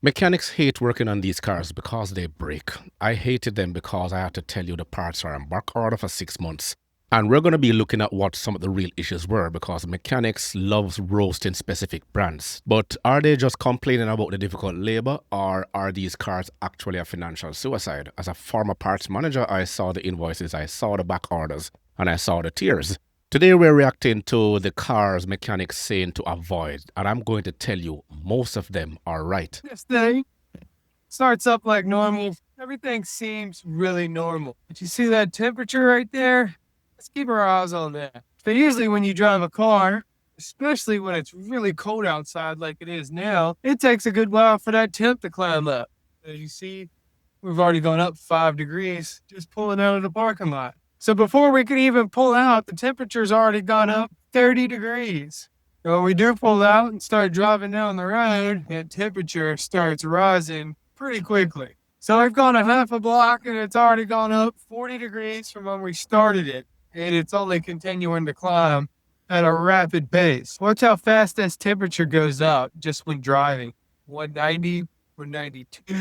Mechanics hate working on these cars because they break. I hated them because I had to tell you the parts are on back order for 6 months. And we're going to be looking at what some of the real issues were because mechanics loves roasting specific brands. But are they just complaining about the difficult labor or are these cars actually a financial suicide? As a former parts manager, I saw the invoices, I saw the back orders, and I saw the tears. Today we're reacting to the cars mechanics saying to avoid, and I'm going to tell you most of them are right. This thing starts up like normal. Everything seems really normal. But you see that temperature right there? Let's keep our eyes on that. So usually when you drive a car, especially when it's really cold outside like it is now, it takes a good while for that temp to climb up. As you see, we've already gone up 5 degrees just pulling out of the parking lot. So before we can even pull out, the temperature's already gone up 30 degrees. So when we do pull out and start driving down the road, that temperature starts rising pretty quickly. So we've gone a half a block and it's already gone up 40 degrees from when we started it. And it's only continuing to climb at a rapid pace. Watch how fast this temperature goes up just when driving. 190, 192,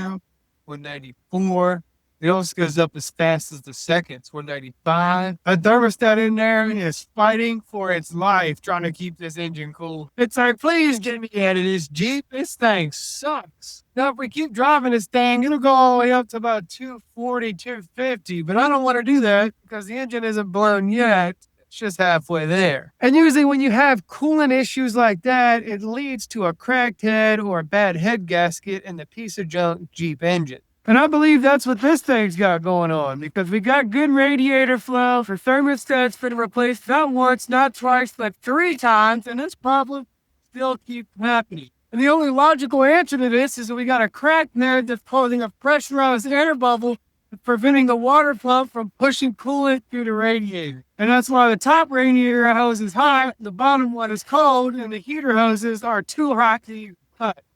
194. It also goes up as fast as the seconds, 195. A thermostat in there is fighting for its life, trying to keep this engine cool. It's like, please get me out of this Jeep. This thing sucks. Now, if we keep driving this thing, it'll go all the way up to about 240, 250. But I don't want to do that because the engine isn't blown yet. It's just halfway there. And usually when you have coolant issues like that, it leads to a cracked head or a bad head gasket in the piece of junk Jeep engine. And I believe that's what this thing's got going on because we got good radiator flow for thermostats been replaced not once, not twice, but 3 times, and this problem still keeps happening. And the only logical answer to this is that we got a crack there that's causing a pressurized air bubble, preventing the water pump from pushing coolant through the radiator. And that's why the top radiator hose is hot, the bottom one is cold, and the heater hoses are too hot to use.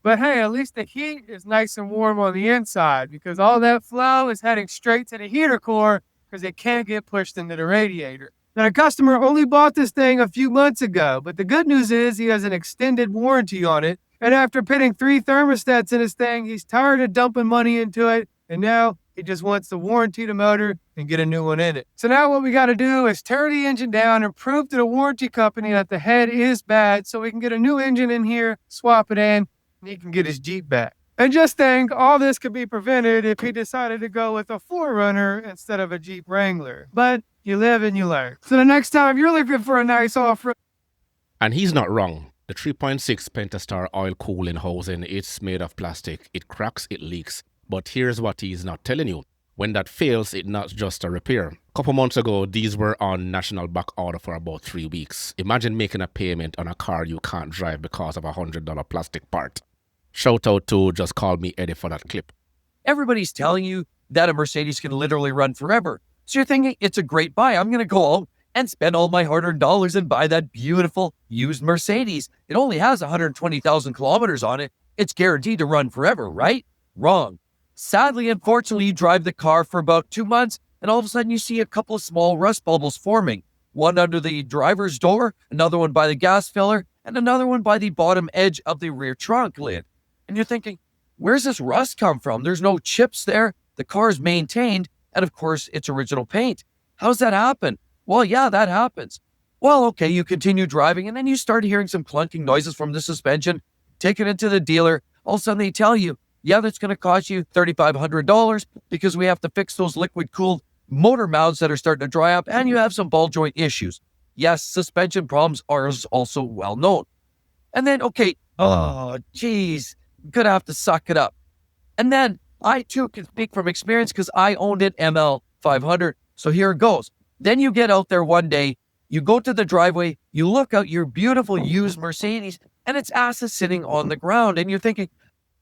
But hey, at least the heat is nice and warm on the inside because all that flow is heading straight to the heater core because it can't get pushed into the radiator. Now, the customer only bought this thing a few months ago, but the good news is he has an extended warranty on it. And after putting 3 thermostats in his thing, he's tired of dumping money into it. And now he just wants to warranty the motor and get a new one in it. So now what we got to do is tear the engine down and prove to the warranty company that the head is bad so we can get a new engine in here, swap it in, and he can get his Jeep back. And just think, all this could be prevented if he decided to go with a 4Runner instead of a Jeep Wrangler. But you live and you learn. So the next time you're looking for a nice off-road... And he's not wrong. The 3.6 Pentastar oil cooling housing, it's made of plastic. It cracks, it leaks. But here's what he's not telling you. When that fails, it's not just a repair. A couple months ago, these were on national back order for about 3 weeks. Imagine making a payment on a car you can't drive because of a $100 plastic part. Shout out to Just Call Me Eddie for that clip. Everybody's telling you that a Mercedes can literally run forever. So you're thinking, it's a great buy. I'm going to go out and spend all my hard-earned dollars and buy that beautiful used Mercedes. It only has 120,000 kilometers on it. It's guaranteed to run forever, right? Wrong. Sadly, unfortunately, you drive the car for about 2 months, and all of a sudden you see a couple of small rust bubbles forming. One under the driver's door, another one by the gas filler, and another one by the bottom edge of the rear trunk lid. And you're thinking, where's this rust come from? There's no chips there. The car is maintained, and of course, it's original paint. How's that happen? Well, yeah, that happens. Well, okay, you continue driving, and then you start hearing some clunking noises from the suspension. Take it into the dealer. All of a sudden, they tell you, yeah, that's going to cost you $3,500 because we have to fix those liquid-cooled motor mouths that are starting to dry up, and you have some ball joint issues. Yes, suspension problems are also well known. And then, okay, oh, geez, I'm going to have to suck it up. And then I, too, can speak from experience because I owned an ML500. So here it goes. Then you get out there one day, you go to the driveway, you look out your beautiful used Mercedes, and its ass is sitting on the ground. And you're thinking,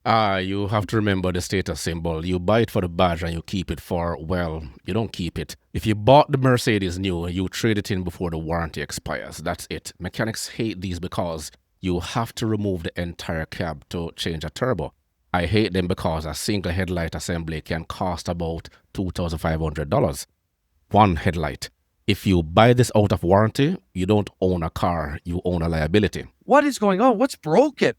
you have to remember the status symbol. You buy it for the badge and you keep it for, well, you don't keep it. If you bought the Mercedes new, you trade it in before the warranty expires. That's it. Mechanics hate these because you have to remove the entire cab to change a turbo. I hate them because a single headlight assembly can cost about $2,500. One headlight. If you buy this out of warranty, you don't own a car, you own a liability. what is going on? What's broken?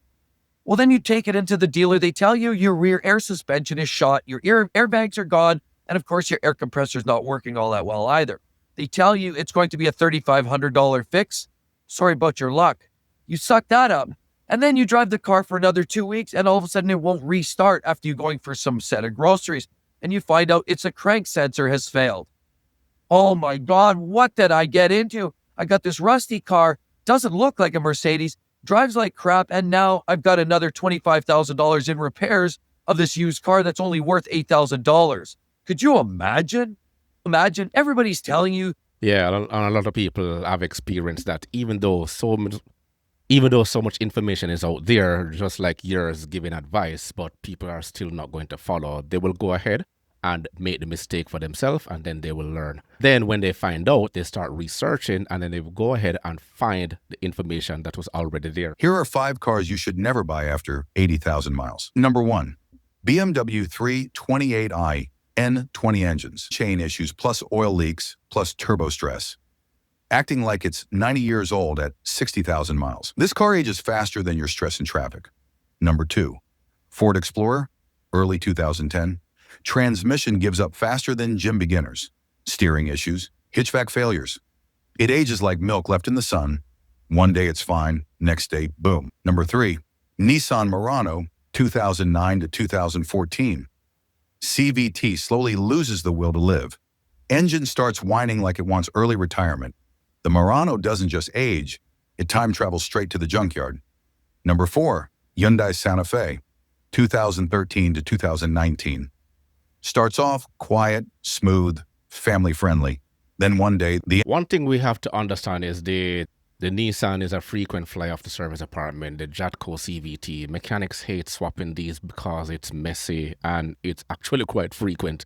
Well, then you take it into the dealer. They tell you your rear air suspension is shot, your airbags are gone, and of course, your air compressor is not working all that well either. They tell you it's going to be a $3,500 fix. Sorry about your luck. You suck that up, and then you drive the car for another 2 weeks, and all of a sudden it won't restart after you're going for some set of groceries, and you find out it's a crank sensor has failed. Oh my God, what did I get into? I got this rusty car, doesn't look like a Mercedes, drives like crap, and now I've got another $25,000 in repairs of this used car that's only worth $8,000. Could you imagine? Imagine everybody's telling you. Yeah, and a lot of people have experienced that. Even though so much information is out there, just like yours giving advice, but people are still not going to follow. They will go ahead and make the mistake for themselves, and then they will learn. Then when they find out, they start researching, and then they will go ahead and find the information that was already there. Here are 5 cars you should never buy after 80,000 miles. Number 1, BMW 328i N20 engines, chain issues plus oil leaks plus turbo stress. Acting like it's 90 years old at 60,000 miles. This car ages faster than your stress in traffic. Number 2, Ford Explorer, early 2010. Transmission gives up faster than gym beginners. Steering issues, hitchback failures. It ages like milk left in the sun. One day it's fine, next day, boom. Number 3, Nissan Murano, 2009 to 2014. CVT slowly loses the will to live. Engine starts whining like it wants early retirement. The Murano doesn't just age, it time travels straight to the junkyard. Number 4, Hyundai Santa Fe, 2013 to 2019. Starts off quiet, smooth, family-friendly. Then one day, the One thing we have to understand is the Nissan is a frequent flyer of the service department, the Jatco CVT. Mechanics hate swapping these because it's messy and it's actually quite frequent.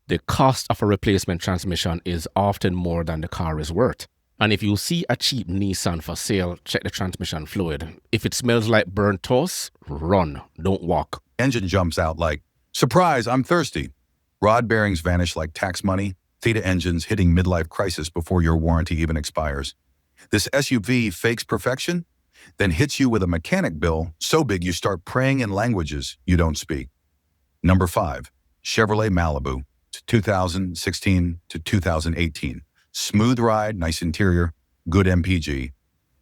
The cost of a replacement transmission is often more than the car is worth. And if you see a cheap Nissan for sale, check the transmission fluid. If it smells like burnt toast, run, don't walk. engine jumps out like, "Surprise, I'm thirsty." Rod bearings vanish like tax money, Theta engines hitting midlife crisis before your warranty even expires. This SUV fakes perfection, then hits you with a mechanic bill so big you start praying in languages you don't speak. Number 5, Chevrolet Malibu, 2016 to 2018. Smooth ride, nice interior, good MPG.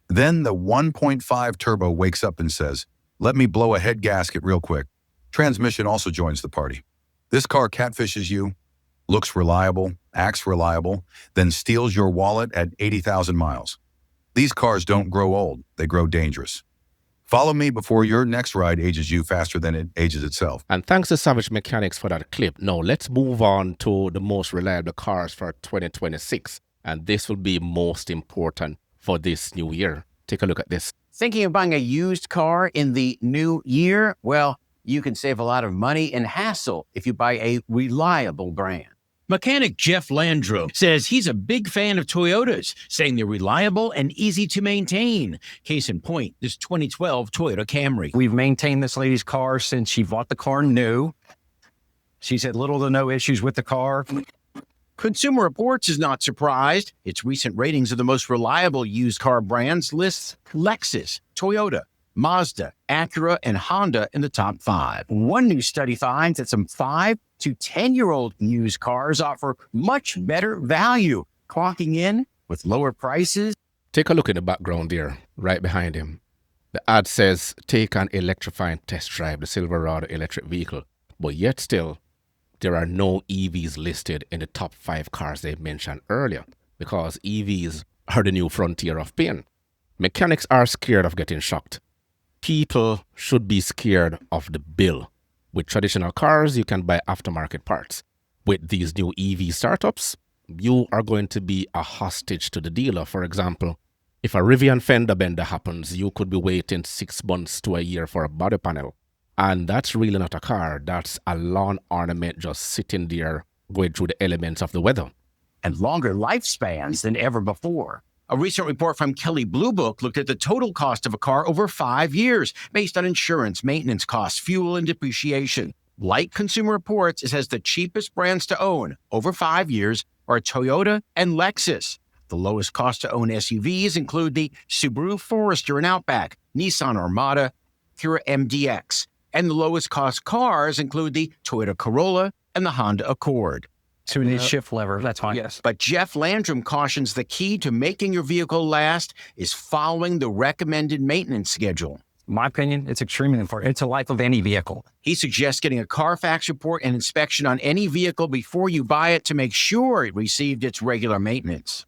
Then the 1.5 turbo wakes up and says, "Let me blow a head gasket real quick." Transmission also joins the party. This car catfishes you, looks reliable, acts reliable, then steals your wallet at 80,000 miles. These cars don't grow old, they grow dangerous. Follow me before your next ride ages you faster than it ages itself. And thanks to Savage Mechanics for that clip. Now let's move on to the most reliable cars for 2026. And this will be most important for this new year. Take a look at this. Thinking of buying a used car in the new year? Well, you can save a lot of money and hassle if you buy a reliable brand. Mechanic Jeff Landreau says he's a big fan of Toyotas, saying they're reliable and easy to maintain. Case in point, this 2012 Toyota Camry. We've maintained this lady's car since she bought the car new. She's had little to no issues with the car. Consumer Reports is not surprised. Its recent ratings of the most reliable used car brands lists Lexus, Toyota, Mazda, Acura, and Honda in the top 5. One new study finds that some 5 to 10-year-old used cars offer much better value, clocking in with lower prices. Take a look in the background there, right behind him. The ad says, take an electrifying test drive, the Silverado electric vehicle. But yet still, there are no EVs listed in the top 5 cars they mentioned earlier, because EVs are the new frontier of pain. Mechanics are scared of getting shocked. People should be scared of the bill. With traditional cars, you can buy aftermarket parts. With these new EV startups, you are going to be a hostage to the dealer. For example, if a Rivian fender bender happens, you could be waiting 6 months to a year for a body panel. And that's really not a car. That's a lawn ornament just sitting there going through the elements of the weather. And longer lifespans than ever before. A recent report from Kelley Blue Book looked at the total cost of a car over 5 years, based on insurance, maintenance costs, fuel, and depreciation. Like Consumer Reports, it says the cheapest brands to own over 5 years are Toyota and Lexus. The lowest cost to own SUVs include the Subaru Forester and Outback, Nissan Armada, Acura MDX. And the lowest cost cars include the Toyota Corolla and the Honda Accord. So we need a shift lever. That's fine. Yes. But Jeff Landrum cautions the key to making your vehicle last is following the recommended maintenance schedule. In my opinion, it's extremely important. It's the life of any vehicle. He suggests getting a Carfax report and inspection on any vehicle before you buy it to make sure it received its regular maintenance.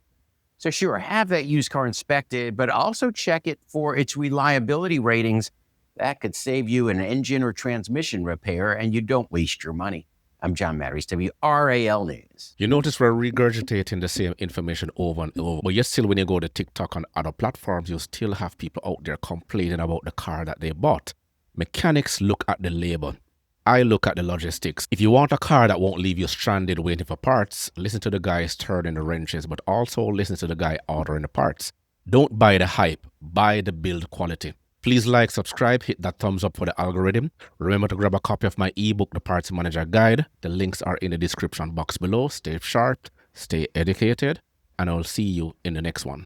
So sure, have that used car inspected, but also check it for its reliability ratings. That could save you an engine or transmission repair, and you don't waste your money. I'm John Matters, WRAL News. You notice we're regurgitating the same information over and over, but yet still when you go to TikTok and other platforms, you still have people out there complaining about the car that they bought. Mechanics look at the labor. I look at the logistics. If you want a car that won't leave you stranded waiting for parts, listen to the guys turning the wrenches, but also listen to the guy ordering the parts. Don't buy the hype, buy the build quality. Please like, subscribe, hit that thumbs up for the algorithm. Remember to grab a copy of my ebook, The Parts Manager Guide. The links are in the description box below. Stay sharp, stay educated, and I'll see you in the next one.